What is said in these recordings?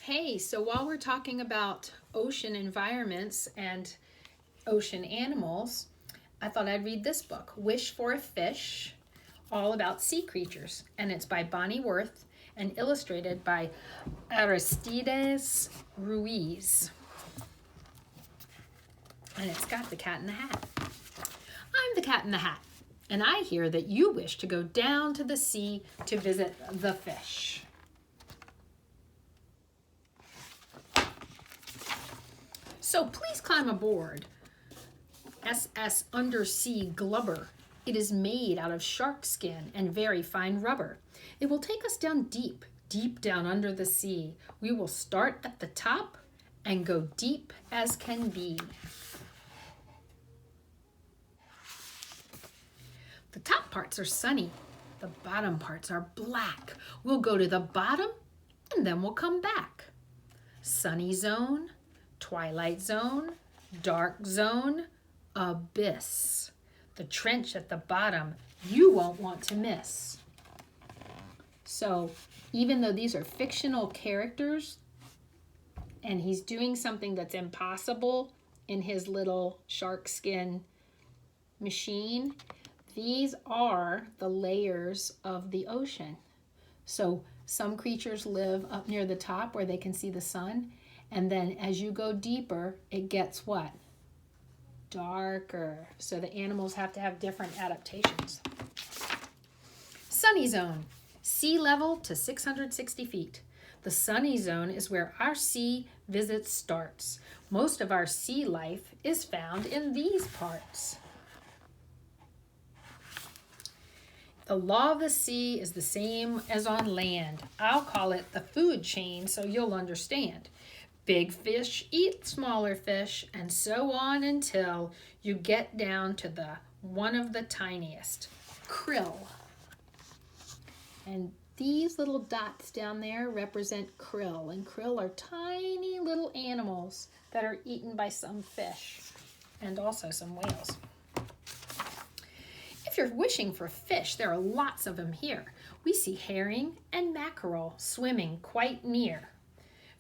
Hey, so while we're talking about ocean environments and ocean animals, I thought I'd read this book, Wish for a Fish, all about sea creatures. And it's by Bonnie Worth and illustrated by Aristides Ruiz. And it's got the cat in the hat. I'm the cat in the hat, and I hear that you wish to go down to the sea to visit the fish. So please climb aboard SS Undersea Glubber. It is made out of shark skin and very fine rubber. It will take us down deep, deep down under the sea. We will start at the top and go deep as can be. The top parts are sunny. The bottom parts are black. We'll go to the bottom and then we'll come back. Sunny zone, twilight zone, dark zone, abyss. The trench at the bottom you won't want to miss. So even though these are fictional characters and he's doing something that's impossible in his little shark skin machine, these are the layers of the ocean. So some creatures live up near the top where they can see the sun. And then as you go deeper, it gets what? Darker. So the animals have to have different adaptations. Sunny zone, sea level to 660 feet. The sunny zone is where our sea visit starts. Most of our sea life is found in these parts. The law of the sea is the same as on land. I'll call it the food chain so you'll understand. Big fish eat smaller fish, and so on until you get down to one of the tiniest, krill. And these little dots down there represent krill, and krill are tiny little animals that are eaten by some fish and also some whales. If you're wishing for fish, there are lots of them here. We see herring and mackerel swimming quite near.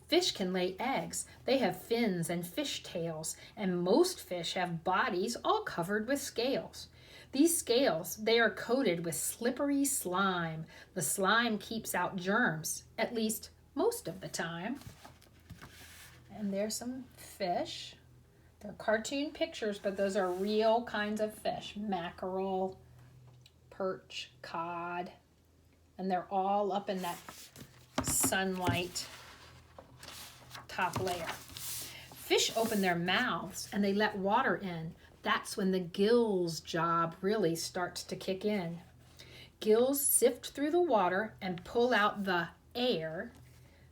Fish can lay eggs. They have fins and fish tails, and most fish have bodies all covered with scales. These scales, they are coated with slippery slime. The slime keeps out germs, at least most of the time. And there's some fish. They're cartoon pictures, but those are real kinds of fish. Mackerel, perch, cod, and they're all up in that sunlight top layer. Fish open their mouths and they let water in. That's when the gills job really starts to kick in. Gills sift through the water and pull out the air.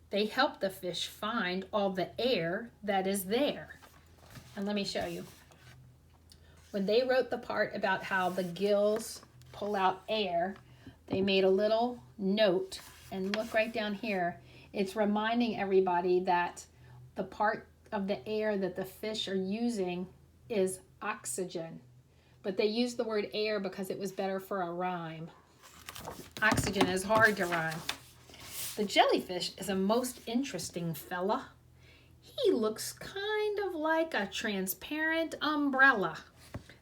They help the fish find all the air that is there. And let me show you. When they wrote the part about how the gills pull out air, they made a little note, and look right down here. It's reminding everybody that the part of the air that the fish are using is oxygen. But they used the word air because it was better for a rhyme. Oxygen is hard to rhyme. The jellyfish is a most interesting fella. He looks kind of like a transparent umbrella.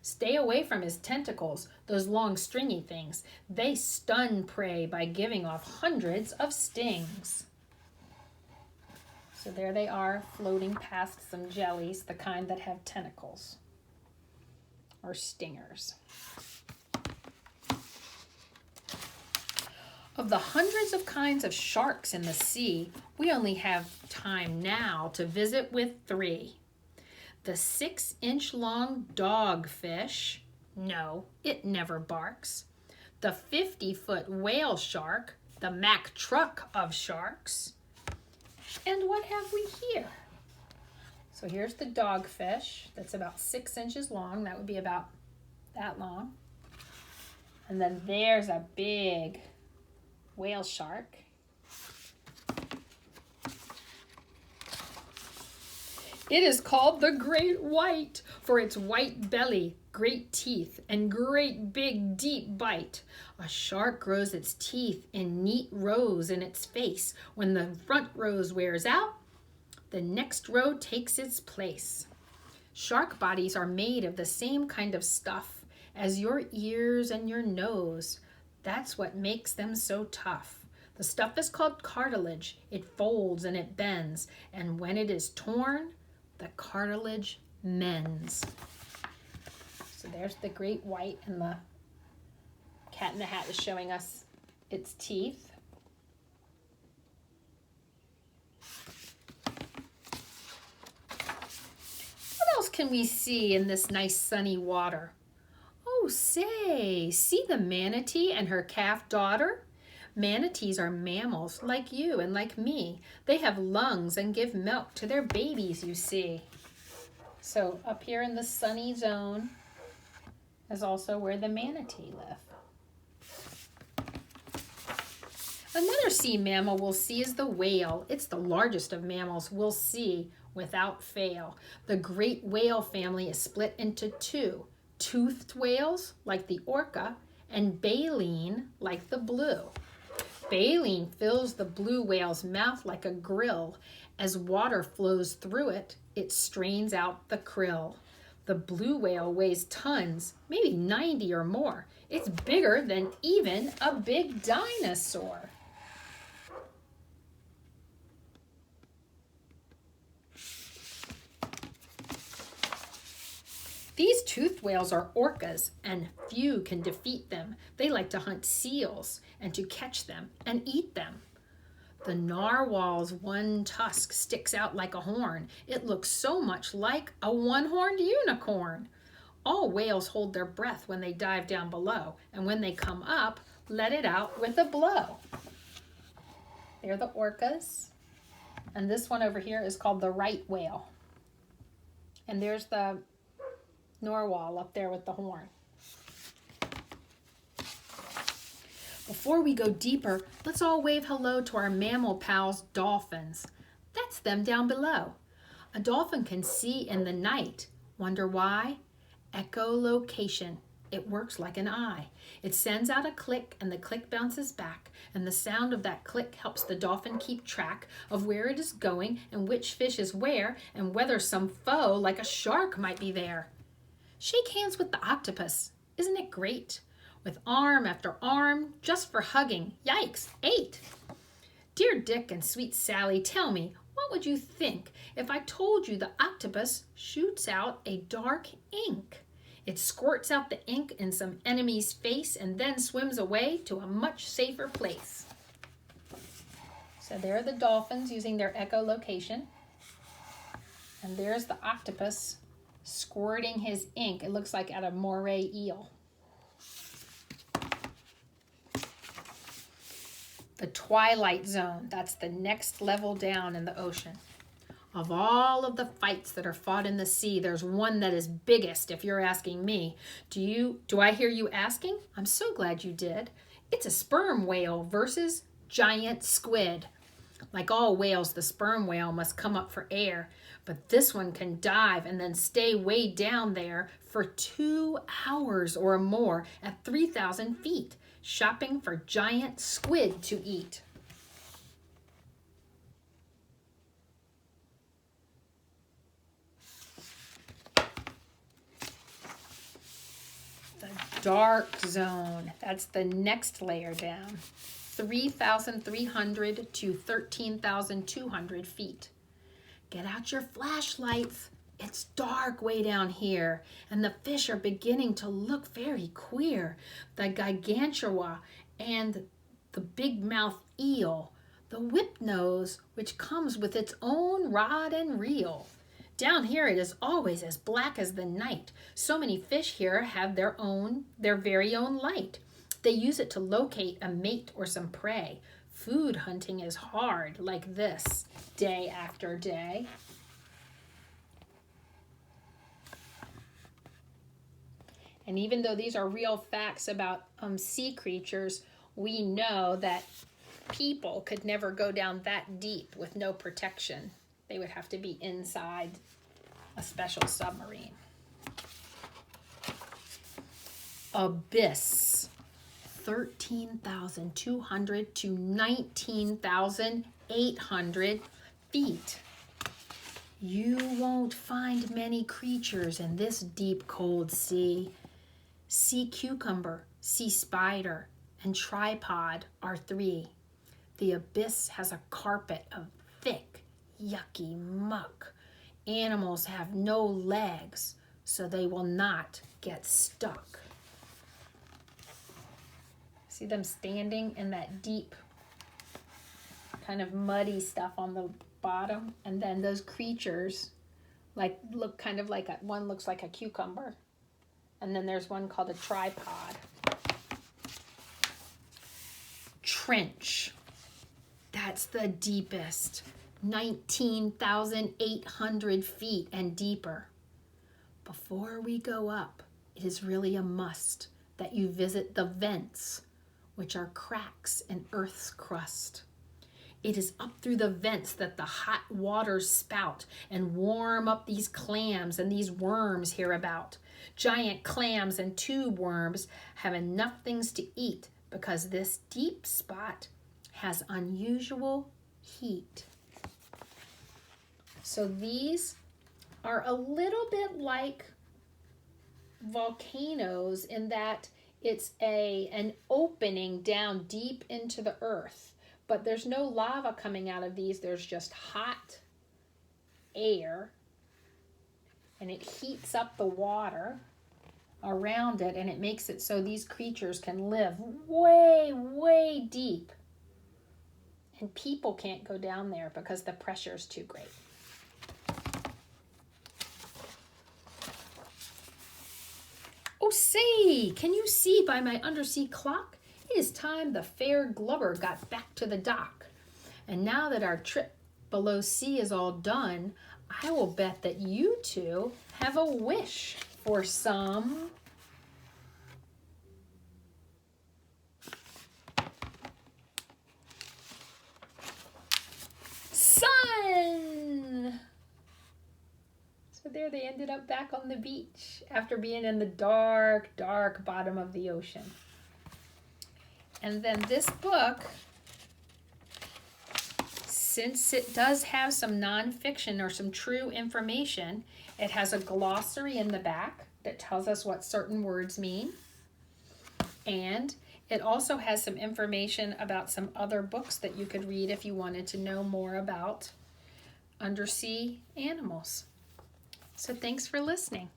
Stay away from his tentacles, those long stringy things. They stun prey by giving off hundreds of stings. So there they are, floating past some jellies, the kind that have tentacles or stingers. Of the hundreds of kinds of sharks in the sea, we only have time now to visit with 3. The 6-inch long dogfish, no, it never barks. The 50-foot whale shark, the Mack truck of sharks. And what have we here? So here's the dogfish that's about 6 inches long. That would be about that long. And then there's a big whale shark. It is called the great white for its white belly, great teeth, and great big deep bite. A shark grows its teeth in neat rows in its face. When the front rows wears out, The next row takes its place. Shark bodies are made of the same kind of stuff as your ears and your nose. That's what makes them so tough. The stuff is called cartilage. It folds and it bends, and when it is torn, the cartilage mends. So there's the great white, and the Cat in the Hat is showing us its teeth. What else can we see in this nice sunny water? Oh, say, see the manatee and her calf daughter? Manatees are mammals like you and like me. They have lungs and give milk to their babies, you see. So up here in the sunny zone is also where the manatee live. Another sea mammal we'll see is the whale. It's the largest of mammals we'll see without fail. The great whale family is split into two: toothed whales like the orca and baleen like the blue. Baleen fills the blue whale's mouth like a grill. As water flows through it, it strains out the krill. The blue whale weighs tons, maybe 90 or more. It's bigger than even a big dinosaur. These toothed whales are orcas, and few can defeat them. They like to hunt seals and to catch them and eat them. The narwhal's one tusk sticks out like a horn. It looks so much like a one-horned unicorn. All whales hold their breath when they dive down below, and when they come up, let it out with a blow. They're the orcas, and this one over here is called the right whale. And there's the narwhal up there with the horn. Before we go deeper, let's all wave hello to our mammal pals, dolphins. That's them down below. A dolphin can see in the night. Wonder why? Echolocation. It works like an eye. It sends out a click, and the click bounces back, and the sound of that click helps the dolphin keep track of where it is going and which fish is where and whether some foe like a shark might be there. Shake hands with the octopus. Isn't it great? With arm after arm, just for hugging. Yikes, 8. Dear Dick and sweet Sally, tell me, what would you think if I told you the octopus shoots out a dark ink? It squirts out the ink in some enemy's face and then swims away to a much safer place. So there are the dolphins using their echolocation. And there's the octopus squirting his ink. It looks like at a moray eel. The twilight zone, that's the next level down in the ocean. Of all of the fights that are fought in the sea, there's one that is biggest, if you're asking me. Do I hear you asking? I'm so glad you did. It's a sperm whale versus giant squid. Like all whales, the sperm whale must come up for air, but this one can dive and then stay way down there for 2 hours or more at 3,000 feet, shopping for giant squid to eat. The dark zone, that's the next layer down. 3,300 to 13,200 feet. Get out your flashlights. It's dark way down here, and the fish are beginning to look very queer. The gigantua and the big mouth eel, the whip nose, which comes with its own rod and reel. Down here it is always as black as the night. So many fish here have their very own light. They use it to locate a mate or some prey. Food hunting is hard, like this, day after day. And even though these are real facts about sea creatures, we know that people could never go down that deep with no protection. They would have to be inside a special submarine. Abyss. 13,200 to 19,800 feet. You won't find many creatures in this deep, cold sea. Sea cucumber, sea spider, and tripod are 3. The abyss has a carpet of thick, yucky muck. Animals have no legs, so they will not get stuck. See them standing in that deep, kind of muddy stuff on the bottom, and then those creatures look kind of like one looks like a cucumber, and then there's one called a tripod. Trench. That's the deepest, 19,800 feet and deeper. Before we go up, it is really a must that you visit the vents, which are cracks in Earth's crust. It is up through the vents that the hot waters spout and warm up these clams and these worms hereabout. Giant clams and tube worms have enough things to eat because this deep spot has unusual heat. So these are a little bit like volcanoes in that it's an opening down deep into the earth, but there's no lava coming out of these. There's just hot air, and it heats up the water around it, and it makes it so these creatures can live way, way deep. And people can't go down there because the pressure is too great. Oh, say, can you see by my undersea clock? It is time the fair Glubber got back to the dock. And now that our trip below sea is all done, I will bet that you two have a wish for some sun. So there they ended up back on the beach after being in the dark, dark bottom of the ocean. And then this book, since it does have some nonfiction or some true information, it has a glossary in the back that tells us what certain words mean. And it also has some information about some other books that you could read if you wanted to know more about undersea animals. So thanks for listening.